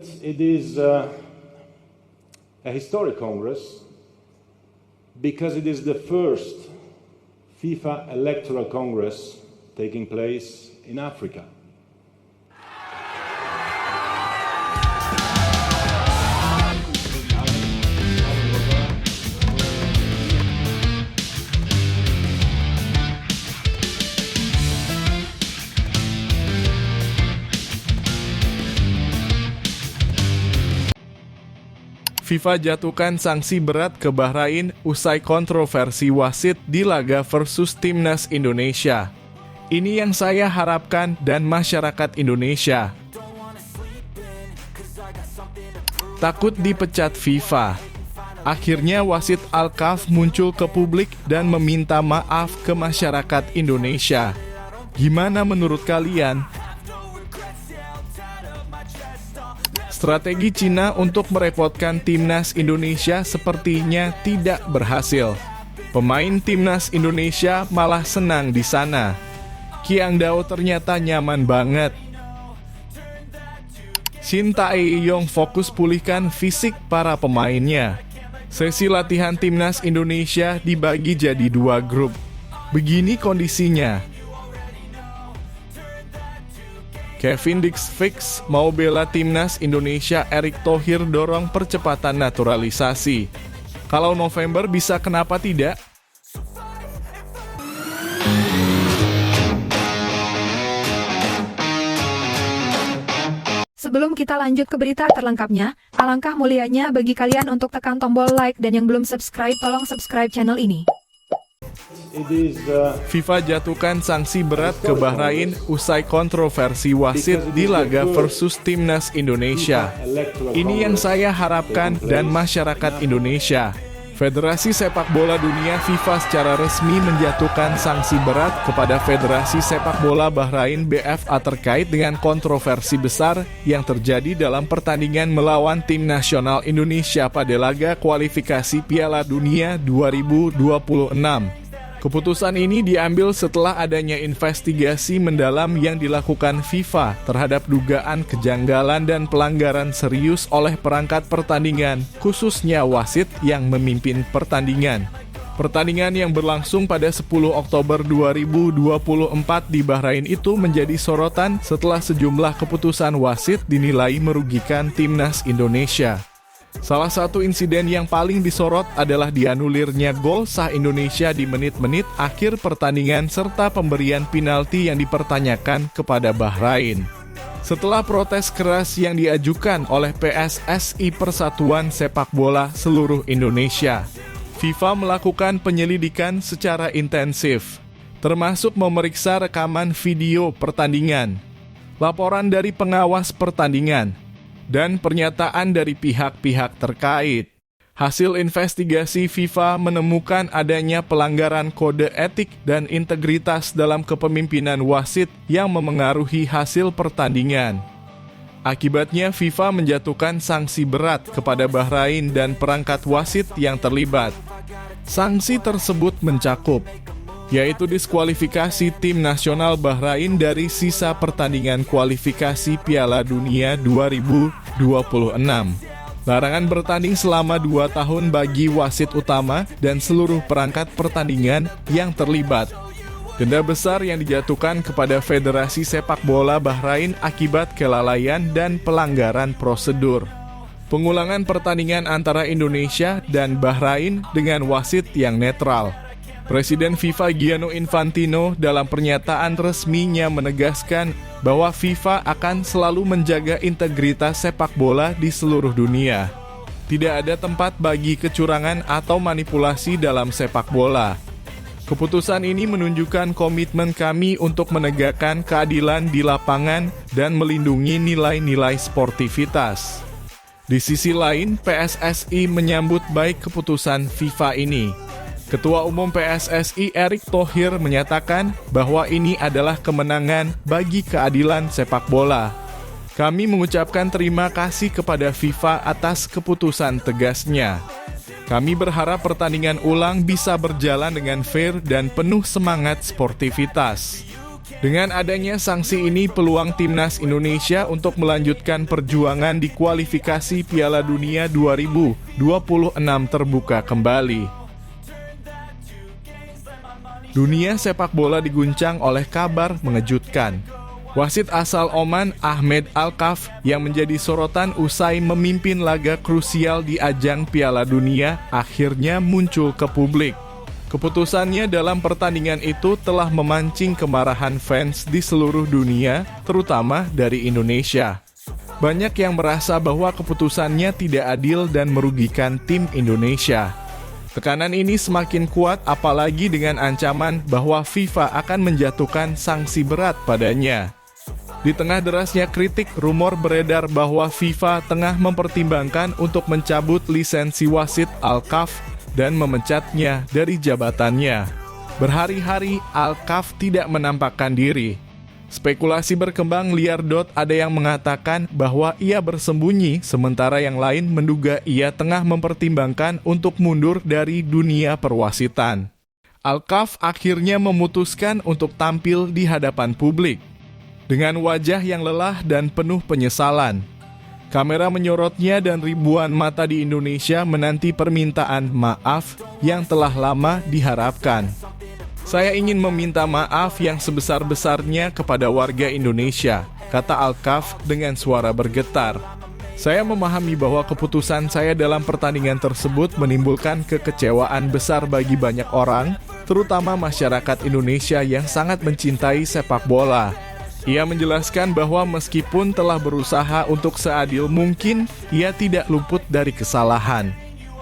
It is a historic Congress because it is the first FIFA electoral Congress taking place in Africa. FIFA jatuhkan sanksi berat ke Bahrain usai kontroversi wasit di laga versus Timnas Indonesia. Ini yang saya harapkan dan masyarakat Indonesia. Takut dipecat FIFA. Akhirnya wasit Al-Kaf muncul ke publik dan meminta maaf ke masyarakat Indonesia. Gimana menurut kalian? Strategi Cina untuk merepotkan Timnas Indonesia sepertinya tidak berhasil. Pemain Timnas Indonesia malah senang di sana. Qiang Dao ternyata nyaman banget. Shin Tae-yong fokus pulihkan fisik para pemainnya. Sesi latihan Timnas Indonesia dibagi jadi 2 grup. Begini kondisinya. Kevin Dix fix mau bela Timnas Indonesia, Erick Thohir dorong percepatan naturalisasi. Kalau November bisa, kenapa tidak? Sebelum kita lanjut ke berita terlengkapnya, alangkah mulianya bagi kalian untuk tekan tombol like dan yang belum subscribe, tolong subscribe channel ini. FIFA jatuhkan sanksi berat ke Bahrain usai kontroversi wasit di laga versus Timnas Indonesia. Ini yang saya harapkan dan masyarakat Indonesia. Federasi Sepak Bola Dunia FIFA secara resmi menjatuhkan sanksi berat kepada Federasi Sepak Bola Bahrain BFA terkait dengan kontroversi besar yang terjadi dalam pertandingan melawan tim nasional Indonesia pada laga kualifikasi Piala Dunia 2026. Keputusan ini diambil setelah adanya investigasi mendalam yang dilakukan FIFA terhadap dugaan kejanggalan dan pelanggaran serius oleh perangkat pertandingan, khususnya wasit yang memimpin pertandingan. Pertandingan yang berlangsung pada 10 Oktober 2024 di Bahrain itu menjadi sorotan setelah sejumlah keputusan wasit dinilai merugikan Timnas Indonesia. Salah satu insiden yang paling disorot adalah dianulirnya gol sah Indonesia di menit-menit akhir pertandingan serta pemberian penalti yang dipertanyakan kepada Bahrain. Setelah protes keras yang diajukan oleh PSSI Persatuan Sepak Bola Seluruh Indonesia, FIFA melakukan penyelidikan secara intensif, termasuk memeriksa rekaman video pertandingan, laporan dari pengawas pertandingan, dan pernyataan dari pihak-pihak terkait. Hasil investigasi FIFA menemukan adanya pelanggaran kode etik dan integritas dalam kepemimpinan wasit yang memengaruhi hasil pertandingan. Akibatnya FIFA menjatuhkan sanksi berat kepada Bahrain dan perangkat wasit yang terlibat. Sanksi tersebut mencakup yaitu diskualifikasi tim nasional Bahrain dari sisa pertandingan kualifikasi Piala Dunia 2026. Larangan bertanding selama 2 tahun bagi wasit utama dan seluruh perangkat pertandingan yang terlibat. Denda besar yang dijatuhkan kepada Federasi Sepak Bola Bahrain akibat kelalaian dan pelanggaran prosedur. Pengulangan pertandingan antara Indonesia dan Bahrain dengan wasit yang netral. Presiden FIFA Gianni Infantino dalam pernyataan resminya menegaskan bahwa FIFA akan selalu menjaga integritas sepak bola di seluruh dunia. Tidak ada tempat bagi kecurangan atau manipulasi dalam sepak bola. Keputusan ini menunjukkan komitmen kami untuk menegakkan keadilan di lapangan dan melindungi nilai-nilai sportivitas. Di sisi lain, PSSI menyambut baik keputusan FIFA ini. Ketua Umum PSSI Erick Thohir menyatakan bahwa ini adalah kemenangan bagi keadilan sepak bola. Kami mengucapkan terima kasih kepada FIFA atas keputusan tegasnya. Kami berharap pertandingan ulang bisa berjalan dengan fair dan penuh semangat sportivitas. Dengan adanya sanksi ini, peluang timnas Indonesia untuk melanjutkan perjuangan di kualifikasi Piala Dunia 2026 terbuka kembali. Dunia sepak bola diguncang oleh kabar mengejutkan. Wasit asal Oman, Ahmed Alkaf, yang menjadi sorotan usai memimpin laga krusial di ajang Piala Dunia, akhirnya muncul ke publik. Keputusannya dalam pertandingan itu telah memancing kemarahan fans di seluruh dunia, terutama dari Indonesia. Banyak yang merasa bahwa keputusannya tidak adil dan merugikan tim Indonesia. Tekanan ini semakin kuat apalagi dengan ancaman bahwa FIFA akan menjatuhkan sanksi berat padanya. Di tengah derasnya kritik, rumor beredar bahwa FIFA tengah mempertimbangkan untuk mencabut lisensi wasit Alkaf dan memecatnya dari jabatannya. Berhari-hari Alkaf tidak menampakkan diri. Spekulasi berkembang liar. Ada yang mengatakan bahwa ia bersembunyi, sementara yang lain menduga ia tengah mempertimbangkan untuk mundur dari dunia perwasitan. Alkaf akhirnya memutuskan untuk tampil di hadapan publik dengan wajah yang lelah dan penuh penyesalan. Kamera menyorotnya dan ribuan mata di Indonesia menanti permintaan maaf yang telah lama diharapkan. Saya ingin meminta maaf yang sebesar-besarnya kepada warga Indonesia, kata Alkaf dengan suara bergetar. Saya memahami bahwa keputusan saya dalam pertandingan tersebut menimbulkan kekecewaan besar bagi banyak orang, terutama masyarakat Indonesia yang sangat mencintai sepak bola. Ia menjelaskan bahwa meskipun telah berusaha untuk seadil mungkin, ia tidak luput dari kesalahan.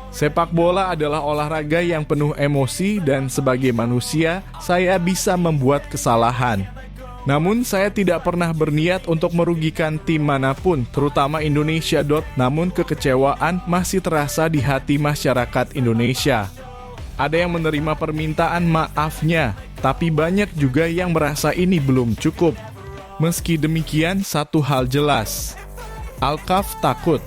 Sepak bola adalah olahraga yang penuh emosi dan sebagai manusia, saya bisa membuat kesalahan. Namun saya tidak pernah berniat untuk merugikan tim manapun, terutama Indonesia. Namun kekecewaan masih terasa di hati masyarakat Indonesia. Ada yang menerima permintaan maafnya, tapi banyak juga yang merasa ini belum cukup. Meski demikian, satu hal jelas, Alkaf takut.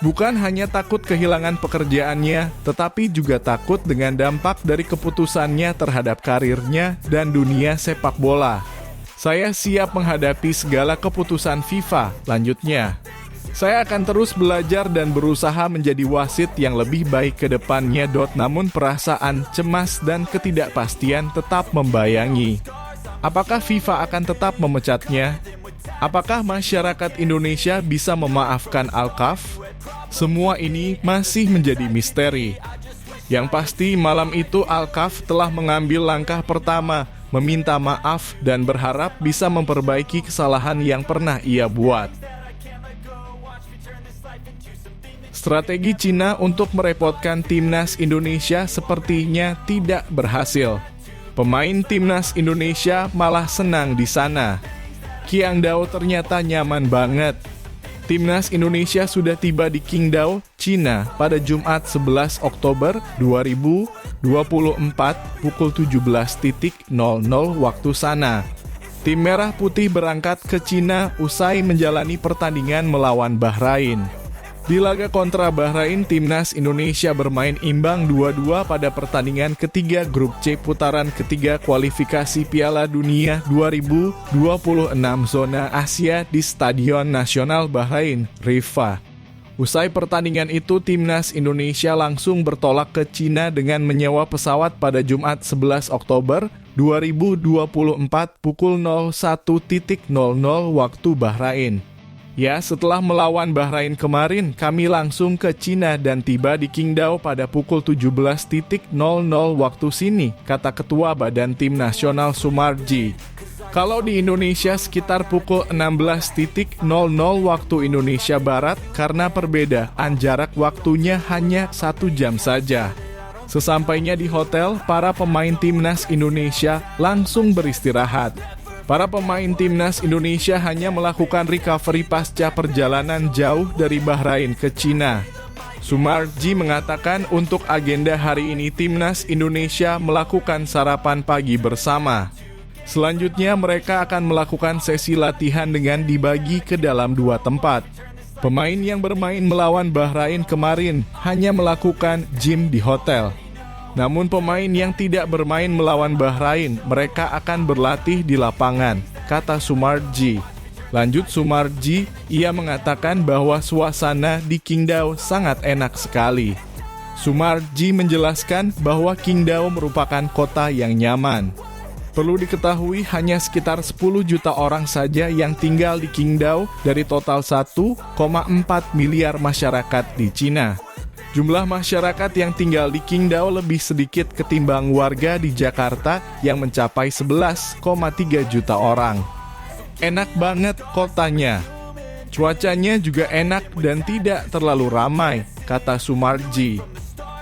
Bukan hanya takut kehilangan pekerjaannya, tetapi juga takut dengan dampak dari keputusannya terhadap karirnya dan dunia sepak bola. Saya siap menghadapi segala keputusan FIFA, lanjutnya. Saya akan terus belajar dan berusaha menjadi wasit yang lebih baik ke depannya. Namun perasaan cemas dan ketidakpastian tetap membayangi. Apakah FIFA akan tetap memecatnya? Apakah masyarakat Indonesia bisa memaafkan Alkaf? Semua ini masih menjadi misteri. Yang pasti malam itu Alkaf telah mengambil langkah pertama, meminta maaf dan berharap bisa memperbaiki kesalahan yang pernah ia buat. Strategi Cina untuk merepotkan timnas Indonesia sepertinya tidak berhasil. Pemain timnas Indonesia malah senang di sana. Qingdao ternyata nyaman banget. Timnas Indonesia sudah tiba di Qingdao, Cina pada Jumat 11 Oktober 2024 pukul 17.00 waktu sana. Tim Merah Putih berangkat ke Cina usai menjalani pertandingan melawan Bahrain. Di laga kontra Bahrain, timnas Indonesia bermain imbang 2-2 pada pertandingan ketiga grup C putaran ketiga kualifikasi Piala Dunia 2026 zona Asia di Stadion Nasional Bahrain, Rifah. Usai pertandingan itu, timnas Indonesia langsung bertolak ke Cina dengan menyewa pesawat pada Jumat 11 Oktober 2024 pukul 01.00 waktu Bahrain. Ya, setelah melawan Bahrain kemarin, kami langsung ke Cina dan tiba di Qingdao pada pukul 17.00 waktu sini, kata Ketua Badan Tim Nasional Sumarji. Kalau di Indonesia sekitar pukul 16.00 waktu Indonesia Barat karena perbedaan jarak waktunya hanya 1 jam saja. Sesampainya di hotel, para pemain timnas Indonesia langsung beristirahat. Para pemain timnas Indonesia hanya melakukan recovery pasca perjalanan jauh dari Bahrain ke Cina. Sumarji mengatakan untuk agenda hari ini timnas Indonesia melakukan sarapan pagi bersama. Selanjutnya mereka akan melakukan sesi latihan dengan dibagi ke dalam 2 tempat. Pemain yang bermain melawan Bahrain kemarin hanya melakukan gym di hotel. Namun pemain yang tidak bermain melawan Bahrain, mereka akan berlatih di lapangan, kata Sumarji. Lanjut Sumarji, ia mengatakan bahwa suasana di Qingdao sangat enak sekali. Sumarji menjelaskan bahwa Qingdao merupakan kota yang nyaman. Perlu diketahui hanya sekitar 10 juta orang saja yang tinggal di Qingdao dari total 1,4 miliar masyarakat di Cina. Jumlah masyarakat yang tinggal di Qingdao lebih sedikit ketimbang warga di Jakarta yang mencapai 11,3 juta orang. Enak banget kotanya. Cuacanya juga enak dan tidak terlalu ramai, kata Sumarji.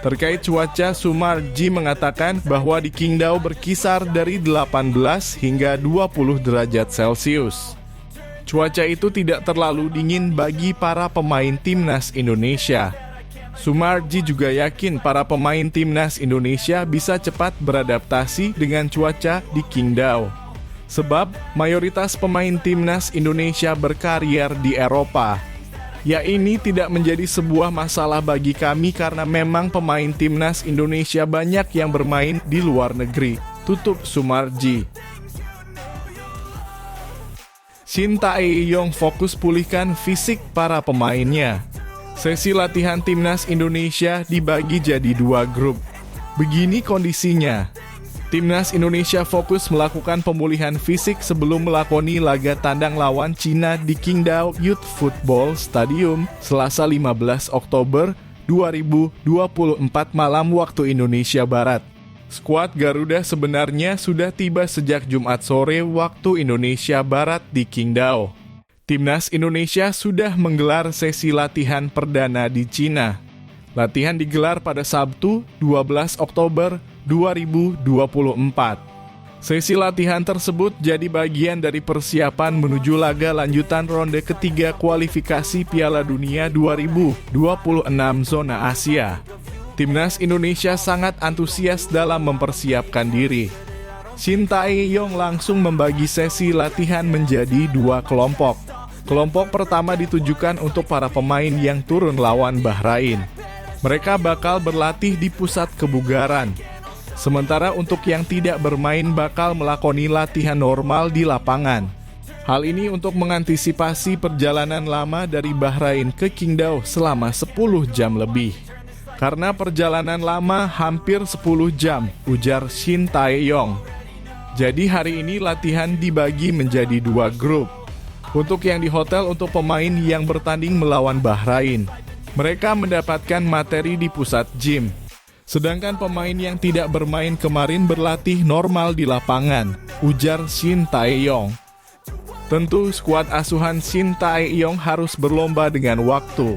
Terkait cuaca, Sumarji mengatakan bahwa di Qingdao berkisar dari 18 hingga 20 derajat Celcius. Cuaca itu tidak terlalu dingin bagi para pemain timnas Indonesia. Sumarji juga yakin para pemain timnas Indonesia bisa cepat beradaptasi dengan cuaca di Qingdao. Sebab mayoritas pemain timnas Indonesia berkarier di Eropa. Ya, ini tidak menjadi sebuah masalah bagi kami karena memang pemain timnas Indonesia banyak yang bermain di luar negeri, tutup Sumarji. Shin Tae-yong fokus pulihkan fisik para pemainnya. Sesi latihan timnas Indonesia dibagi jadi 2 grup. Begini kondisinya. Timnas Indonesia fokus melakukan pemulihan fisik sebelum melakoni laga tandang lawan Cina di Qingdao Youth Football Stadium Selasa 15 Oktober 2024 malam waktu Indonesia Barat. Skuad Garuda sebenarnya sudah tiba sejak Jumat sore waktu Indonesia Barat di Qingdao. Timnas Indonesia sudah menggelar sesi latihan perdana di Cina. Latihan digelar pada Sabtu 12 Oktober 2024. Sesi latihan tersebut jadi bagian dari persiapan menuju laga lanjutan ronde ketiga kualifikasi Piala Dunia 2026 zona Asia. Timnas Indonesia sangat antusias dalam mempersiapkan diri. Shin Tae-yong langsung membagi sesi latihan menjadi 2 kelompok. Kelompok pertama ditujukan untuk para pemain yang turun lawan Bahrain. Mereka bakal berlatih di pusat kebugaran. Sementara untuk yang tidak bermain bakal melakoni latihan normal di lapangan. Hal ini untuk mengantisipasi perjalanan lama dari Bahrain ke Qingdao selama 10 jam lebih. Karena perjalanan lama hampir 10 jam, ujar Shin Tae-yong. Jadi hari ini latihan dibagi menjadi 2 grup. Untuk yang di hotel untuk pemain yang bertanding melawan Bahrain, mereka mendapatkan materi di pusat gym. Sedangkan pemain yang tidak bermain kemarin berlatih normal di lapangan, ujar Shin Tae-yong. Tentu skuad asuhan Shin Tae-yong harus berlomba dengan waktu.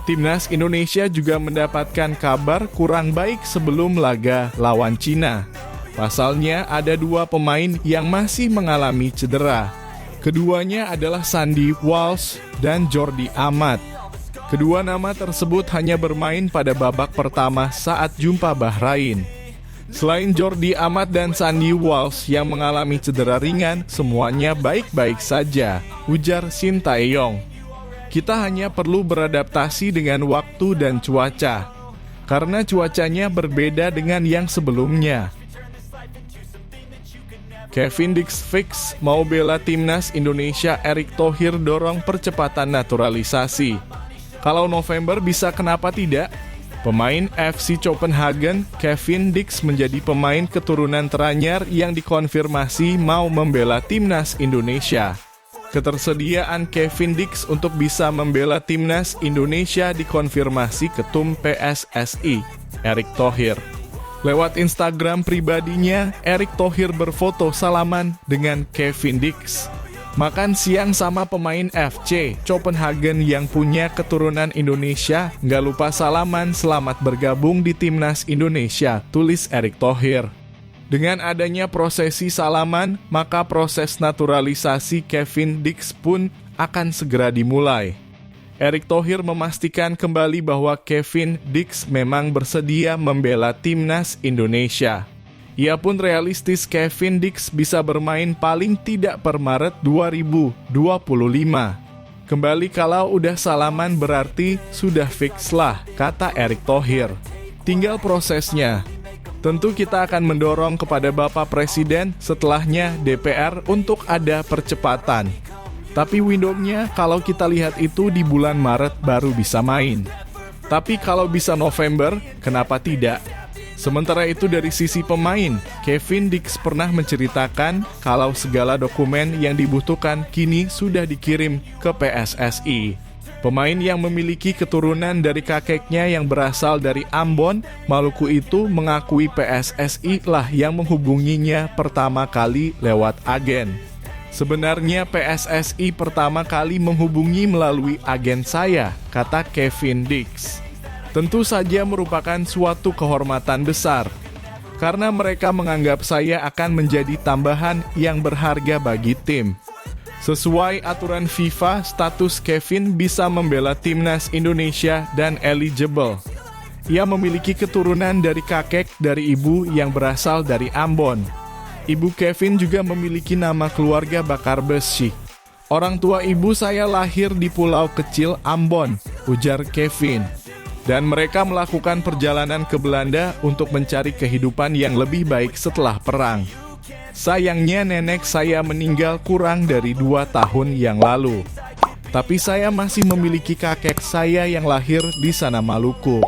Timnas Indonesia juga mendapatkan kabar kurang baik sebelum laga lawan Cina. Pasalnya ada 2 pemain yang masih mengalami cedera. Keduanya adalah Sandy Walsh dan Jordi Amat. Kedua nama tersebut hanya bermain pada babak pertama saat jumpa Bahrain. Selain Jordi Amat dan Sandy Walsh yang mengalami cedera ringan, semuanya baik-baik saja, ujar Shin Tae-yong. Kita hanya perlu beradaptasi dengan waktu dan cuaca, karena cuacanya berbeda dengan yang sebelumnya. Kevin Dix fix mau bela timnas Indonesia. Erick Thohir dorong percepatan naturalisasi. Kalau November bisa, kenapa tidak? Pemain FC Copenhagen, Kevin Dix menjadi pemain keturunan teranyar yang dikonfirmasi mau membela timnas Indonesia. Ketersediaan Kevin Dix untuk bisa membela timnas Indonesia dikonfirmasi Ketum PSSI, Erick Thohir. Lewat Instagram pribadinya, Erick Thohir berfoto salaman dengan Kevin Dix. Makan siang sama pemain FC Copenhagen yang punya keturunan Indonesia, nggak lupa salaman selamat bergabung di timnas Indonesia, tulis Erick Thohir. Dengan adanya prosesi salaman, maka proses naturalisasi Kevin Dix pun akan segera dimulai. Erick Thohir memastikan kembali bahwa Kevin Dix memang bersedia membela timnas Indonesia. Ia pun realistis Kevin Dix bisa bermain paling tidak per Maret 2025. Kembali kalau udah salaman berarti sudah fix lah, kata Erick Thohir. Tinggal prosesnya. Tentu kita akan mendorong kepada Bapak Presiden setelahnya DPR untuk ada percepatan. Tapi window-nya kalau kita lihat itu di bulan Maret baru bisa main. Tapi kalau bisa November, kenapa tidak? Sementara itu dari sisi pemain, Kevin Dix pernah menceritakan kalau segala dokumen yang dibutuhkan kini sudah dikirim ke PSSI. Pemain yang memiliki keturunan dari kakeknya yang berasal dari Ambon, Maluku itu mengakui PSSI lah yang menghubunginya pertama kali lewat agen. Sebenarnya PSSI pertama kali menghubungi melalui agen saya, kata Kevin Dix. Tentu saja merupakan suatu kehormatan besar, karena mereka menganggap saya akan menjadi tambahan yang berharga bagi tim. Sesuai aturan FIFA, status Kevin bisa membela timnas Indonesia dan eligible. Ia memiliki keturunan dari kakek dari ibu yang berasal dari Ambon. Ibu Kevin juga memiliki nama keluarga Bakar Besi. Orang tua ibu saya lahir di pulau kecil Ambon, ujar Kevin. Dan mereka melakukan perjalanan ke Belanda untuk mencari kehidupan yang lebih baik setelah perang. Sayangnya nenek saya meninggal kurang dari 2 tahun yang lalu. Tapi saya masih memiliki kakek saya yang lahir di sana Maluku.